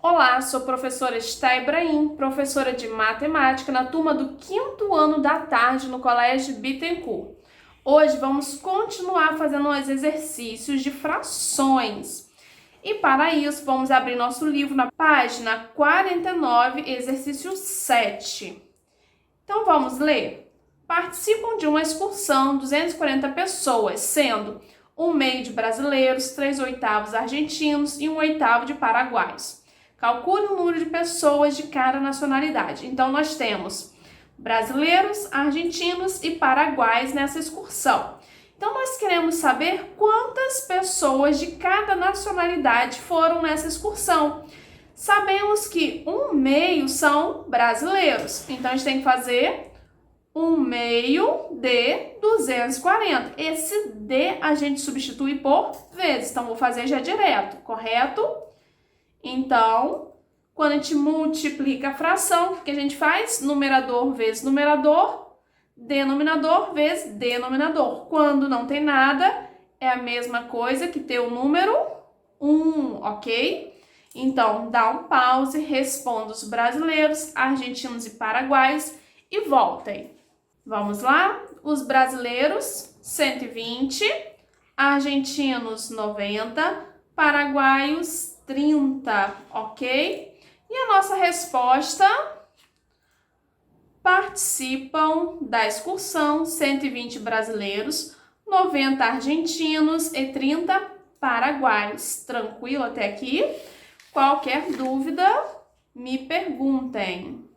Olá, sou a professora Está Ibrahim, professora de matemática na turma do 5º ano da tarde no Colégio Bittencourt. Hoje vamos continuar fazendo os exercícios de frações. E para isso, vamos abrir nosso livro na página 49, exercício 7. Então vamos ler? Participam de uma excursão 240 pessoas, sendo 1/2 de brasileiros, 3/8 argentinos e 1/8 de paraguaios. Calcule o número de pessoas de cada nacionalidade. Então, nós temos brasileiros, argentinos e paraguaios nessa excursão. Então, nós queremos saber quantas pessoas de cada nacionalidade foram nessa excursão. Sabemos que 1/2 são brasileiros. Então, a gente tem que fazer 1/2 de 240. Esse D a gente substitui por vezes. Então, vou fazer já direto, correto? Então, quando a gente multiplica a fração, o que a gente faz? Numerador vezes numerador, denominador vezes denominador. Quando não tem nada, é a mesma coisa que ter o número 1, ok? Então, dá um pause, responda os brasileiros, argentinos e paraguaios e voltem. Vamos lá? Os brasileiros, 120, argentinos, 90, paraguaios, 30, ok? E a nossa resposta: participam da excursão 120 brasileiros, 90 argentinos e 30 paraguaios. Tranquilo até aqui? Qualquer dúvida, me perguntem.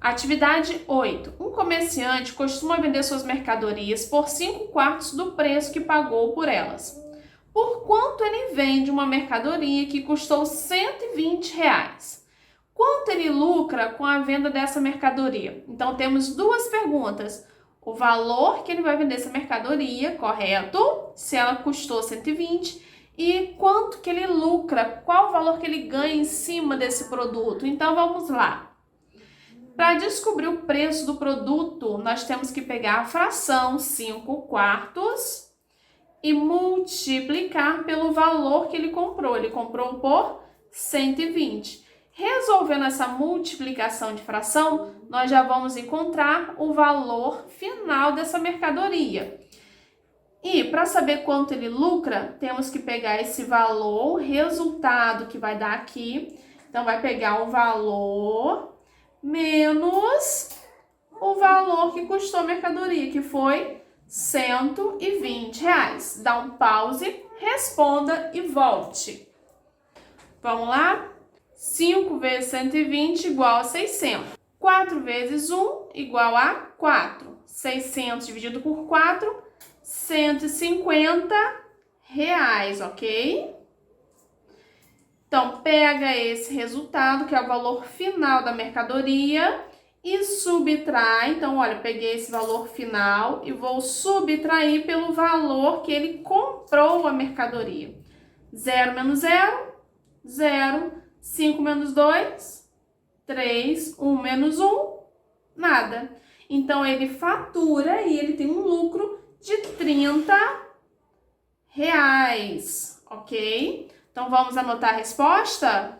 Atividade 8. Um comerciante costuma vender suas mercadorias por 5/4 do preço que pagou por elas. Por quanto ele vende uma mercadoria que custou R$120? Quanto ele lucra com a venda dessa mercadoria? Então, temos duas perguntas. O valor que ele vai vender essa mercadoria, correto? Se ela custou 120. E quanto que ele lucra? Qual o valor que ele ganha em cima desse produto? Então, vamos lá. Para descobrir o preço do produto, nós temos que pegar a fração 5/4 e multiplicar pelo valor que ele comprou. Ele comprou por 120. Resolvendo essa multiplicação de fração, nós já vamos encontrar o valor final dessa mercadoria. E para saber quanto ele lucra, temos que pegar esse valor, o resultado que vai dar aqui. Então, vai pegar o valor menos o valor que custou a mercadoria, que foi R$120. Dá um pause, responda e volte. Vamos lá? 5 vezes 120 igual a 600. 4 vezes 1 igual a 4. 600 dividido por 4, R$150, ok? Então, pega esse resultado, que é o valor final da mercadoria, e subtrai. Então, olha, peguei esse valor final e vou subtrair pelo valor que ele comprou a mercadoria. 0 menos 0, 0. 5 menos 2, 3. 1 menos 1, nada. Então, ele fatura e ele tem um lucro de R$30, ok? Então, vamos anotar a resposta?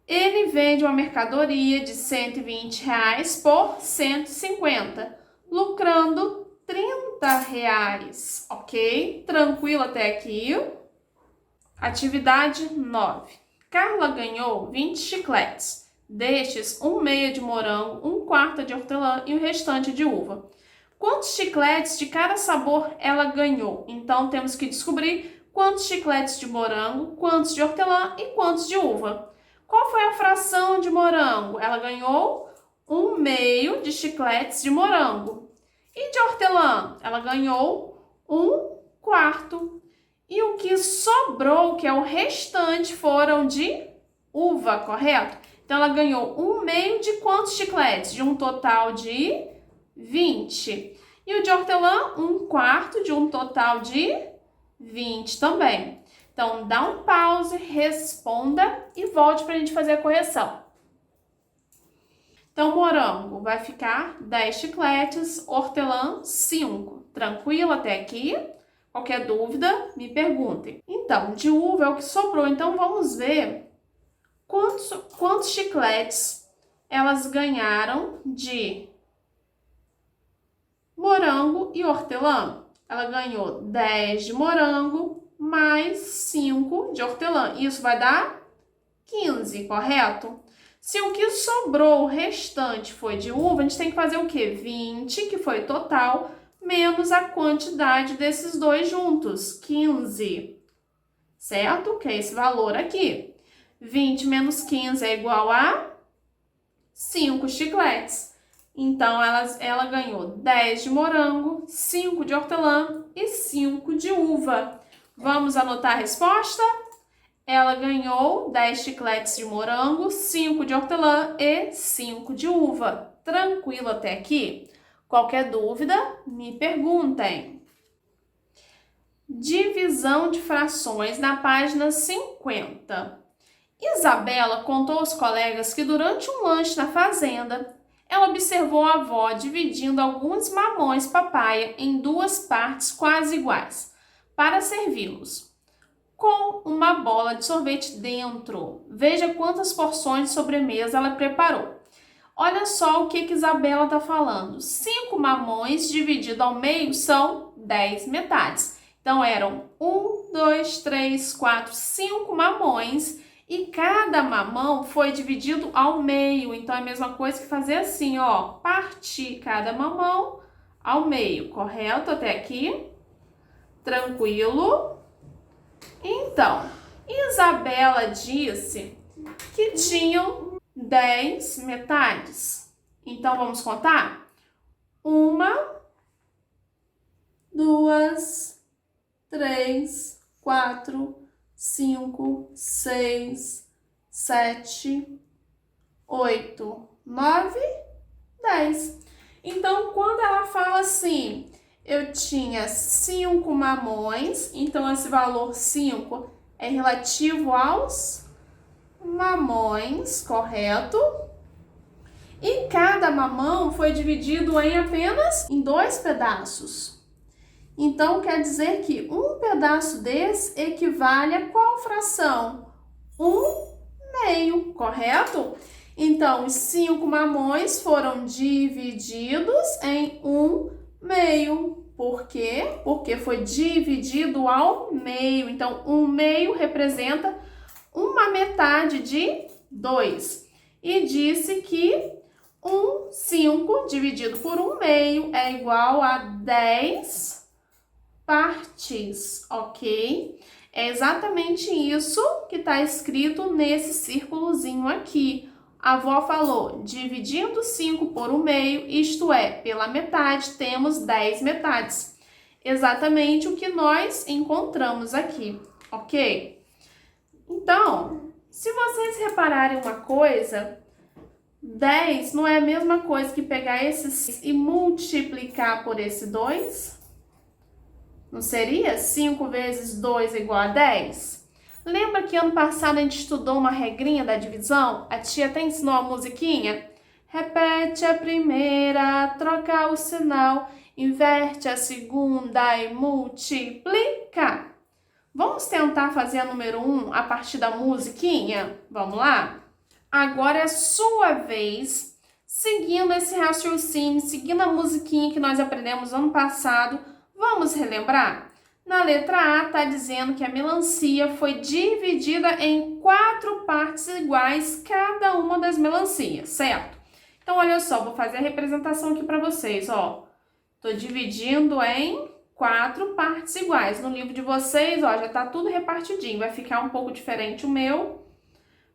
Ele vende uma mercadoria de R$120 por 150, lucrando R$30, ok? Tranquilo até aqui? Atividade 9. Carla ganhou 20 chicletes. Destes, 1/2 de morango, 1/4 de hortelã e o restante de uva. Quantos chicletes de cada sabor ela ganhou? Então, temos que descobrir quantos chicletes de morango, quantos de hortelã e quantos de uva. Qual foi a fração de morango? Ela ganhou 1/2 de chicletes de morango. E de hortelã? Ela ganhou 1/4. E o que sobrou, que é o restante, foram de uva, correto? Então, ela ganhou 1/2 de quantos chicletes? De um total de 20. E o de hortelã, 1/4 de um total de 20 também. Então, dá um pause, responda e volte para a gente fazer a correção. Então, morango vai ficar 10 chicletes, hortelã 5. Tranquilo até aqui? Qualquer dúvida, me perguntem. Então, de uva é o que sobrou. Então, vamos ver quantos chicletes elas ganharam de morango e hortelã? Ela ganhou 10 de morango mais 5 de hortelã. Isso vai dar 15, correto? Se o que sobrou, o restante, foi de uva, a gente tem que fazer o quê? 20, que foi o total, menos a quantidade desses dois juntos, 15. Certo? Que é esse valor aqui. 20 menos 15 é igual a 5 chicletes. Então, ela ganhou 10 de morango, 5 de hortelã e 5 de uva. Vamos anotar a resposta? Ela ganhou 10 chicletes de morango, 5 de hortelã e 5 de uva. Tranquilo até aqui? Qualquer dúvida, me perguntem. Divisão de frações na página 50. Isabela contou aos colegas que durante um lanche na fazenda, ela observou a avó dividindo alguns mamões papaya em duas partes quase iguais, para servi-los, com uma bola de sorvete dentro. Veja quantas porções de sobremesa ela preparou. Olha só o que Isabela está falando. 5 mamões dividido ao meio são 10 metades. Então, eram 1, 2, 3, 4, 5 mamões e cada mamão foi dividido ao meio. Então, é a mesma coisa que fazer assim, ó, partir cada mamão ao meio, correto? Até aqui? Tranquilo? Então, Isabela disse que tinham 10 metades. Então, vamos contar? 1, 2, 3, 4, 5, 6, 7, 8, 9, 10. Então, quando ela fala assim, eu tinha 5 mamões, então esse valor 5 é relativo aos mamões, correto? E cada mamão foi dividido em apenas 2 pedaços. Então, quer dizer que um pedaço desse equivale a qual fração? 1/2, correto? Então, os 5 mamões foram divididos em 1/2. Por quê? Porque foi dividido ao meio. Então, 1/2 representa uma metade de 2. E disse que 5 dividido por 1/2 é igual a 10 partes, ok? É exatamente isso que está escrito nesse círculozinho aqui. A avó falou, dividindo 5 por 1/2, isto é, pela metade, temos 10 metades. Exatamente o que nós encontramos aqui, ok? Então, se vocês repararem uma coisa, 10 não é a mesma coisa que pegar esse 6 e multiplicar por esse 2? Não seria? 5 vezes 2 é igual a 10? Lembra que ano passado a gente estudou uma regrinha da divisão? A tia até ensinou a musiquinha? Repete a primeira, troca o sinal, inverte a segunda e multiplica. Vamos tentar fazer a número 1 a partir da musiquinha? Vamos lá? Agora é a sua vez, seguindo esse raciocínio, seguindo a musiquinha que nós aprendemos ano passado. Vamos relembrar? Na letra A está dizendo que a melancia foi dividida em 4 partes iguais cada uma das melancias, certo? Então, olha só, vou fazer a representação aqui para vocês, ó. Estou dividindo em 4 partes iguais. No livro de vocês, ó, já está tudo repartidinho. Vai ficar um pouco diferente o meu,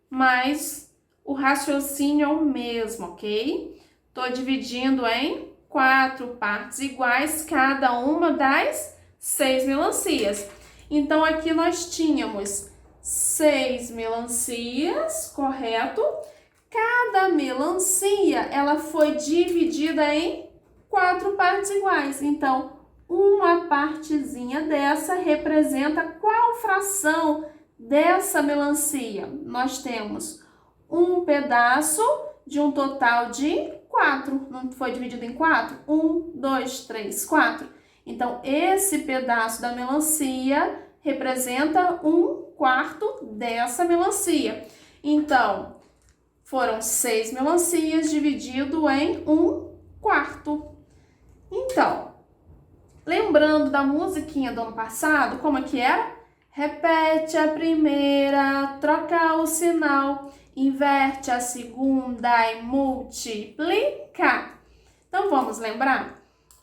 mas o raciocínio é o mesmo, ok? Estou dividindo em 4 partes iguais, cada uma das 6 melancias. Então, aqui nós tínhamos 6 melancias, correto? Cada melancia, ela foi dividida em 4 partes iguais. Então, uma partezinha dessa representa qual fração dessa melancia? Nós temos um pedaço de um total de 4. Não foi dividido em 4? 1, 2, 3, 4. Então, esse pedaço da melancia representa 1/4 dessa melancia. Então, foram 6 melancias dividido em 1/4. Então, lembrando da musiquinha do ano passado, como é que era? Repete a primeira, troca o sinal, inverte a segunda e multiplica. Então, vamos lembrar?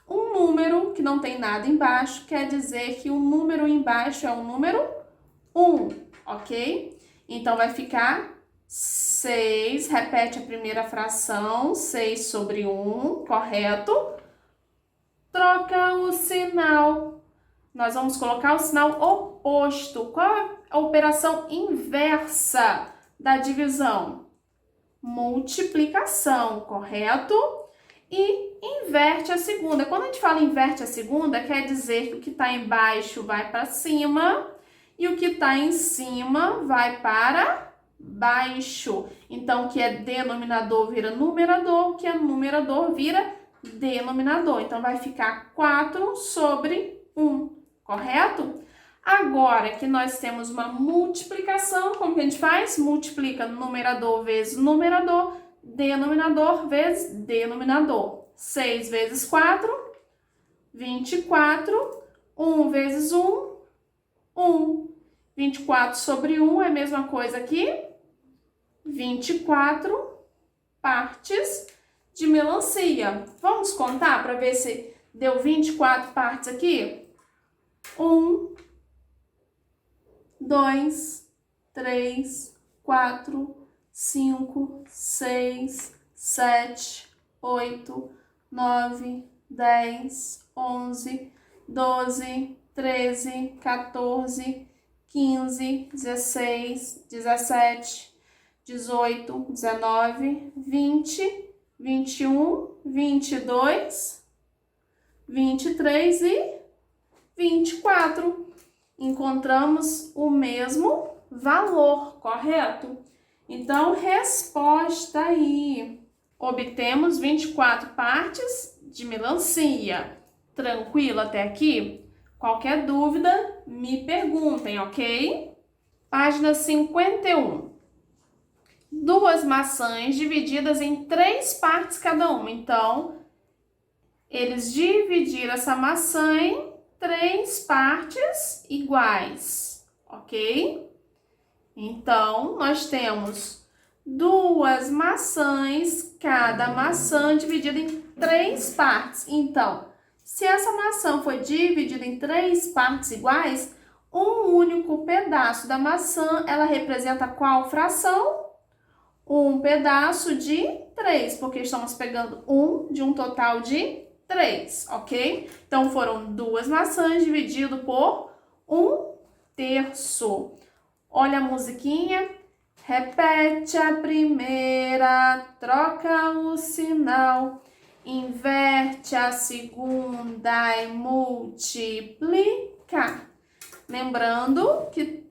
Um número que não tem nada embaixo quer dizer que o número embaixo é o número 1, ok? Então, vai ficar 6, repete a primeira fração, 6 sobre 1, correto? Troca o sinal. Nós vamos colocar o sinal oposto. Qual é a operação inversa da divisão? Multiplicação, correto? E inverte a segunda. Quando a gente fala inverte a segunda, quer dizer que o que está embaixo vai para cima e o que está em cima vai para baixo. Então, o que é denominador vira numerador, o que é numerador vira denominador. Então, vai ficar 4 sobre 1, correto? Agora que nós temos uma multiplicação, como que a gente faz? Multiplica numerador vezes numerador, denominador vezes denominador. 6 vezes 4, 24. 1 vezes 1, 1. 24 sobre 1 é a mesma coisa que 24 partes de melancia. Vamos contar para ver se deu 24 partes aqui? 1, 2, 3, 4, 5, 6, 7, 8, 9, 10, 11, 12, 13, 14, 15, 16, 17, 18, 19, 20, 21, 22, 23 e 24. Encontramos o mesmo valor, correto? Então, resposta aí. Obtemos 24 partes de melancia. Tranquilo até aqui? Qualquer dúvida, me perguntem, ok? Página 51. 2 maçãs divididas em 3 partes cada uma. Então, eles dividiram essa maçã em 3 partes iguais, ok? Então, nós temos 2 maçãs, cada maçã dividida em 3 partes. Então, se essa maçã foi dividida em 3 partes iguais, um único pedaço da maçã, ela representa qual fração? Um pedaço de 3, porque estamos pegando um de um total de 3, ok? Então, foram 2 maçãs dividido por 1/3. Olha a musiquinha. Repete a primeira, troca o sinal, inverte a segunda e multiplica. Lembrando que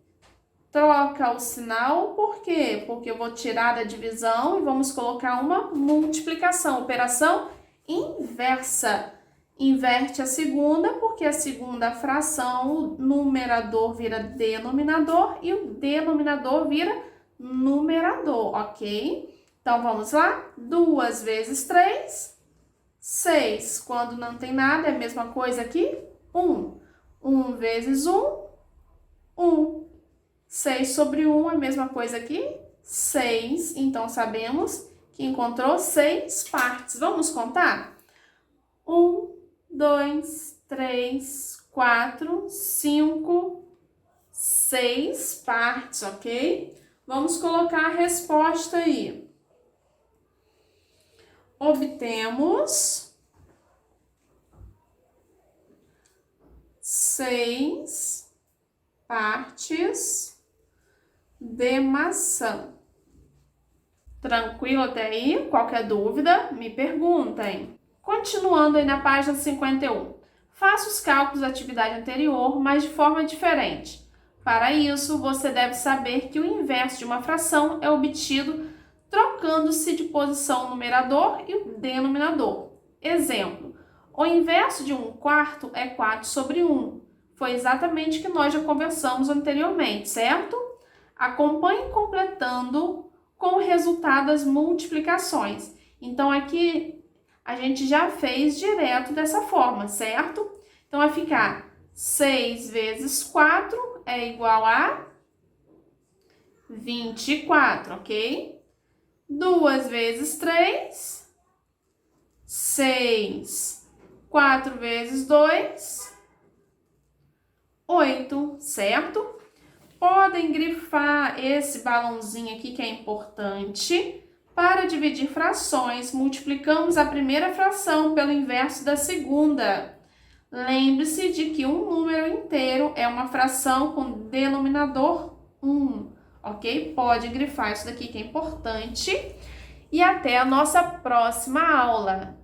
troca o sinal, por quê? Porque eu vou tirar a divisão e vamos colocar uma multiplicação, operação inversa. Inverte a segunda, porque a segunda fração, o numerador vira denominador e o denominador vira numerador, ok? Então, vamos lá? 2 vezes 3, 6. Quando não tem nada, é a mesma coisa aqui? 1. 1 vezes 1, 1. 6 sobre 1 é a mesma coisa aqui? 6. Então, sabemos que encontrou 6 partes. Vamos contar? 1, 2, 3, 4, 5, 6 partes, ok? Vamos colocar a resposta aí. Obtemos 6 partes de maçã. Tranquilo até aí? Qualquer dúvida, me perguntem. Continuando aí na página 51. Faça os cálculos da atividade anterior, mas de forma diferente. Para isso, você deve saber que o inverso de uma fração é obtido trocando-se de posição o numerador e o denominador. Exemplo, o inverso de 1/4 é 4 sobre 1. Foi exatamente o que nós já conversamos anteriormente, certo? Acompanhe completando resultado das multiplicações. Então, aqui a gente já fez direto dessa forma, certo? Então, vai ficar 6 vezes 4 é igual a 24, ok? 2 vezes 3, 6. 4 vezes 2, 8, certo? Podem grifar esse balãozinho aqui que é importante. Para dividir frações, multiplicamos a primeira fração pelo inverso da segunda. Lembre-se de que um número inteiro é uma fração com denominador 1, ok? Pode grifar isso daqui que é importante. E até a nossa próxima aula.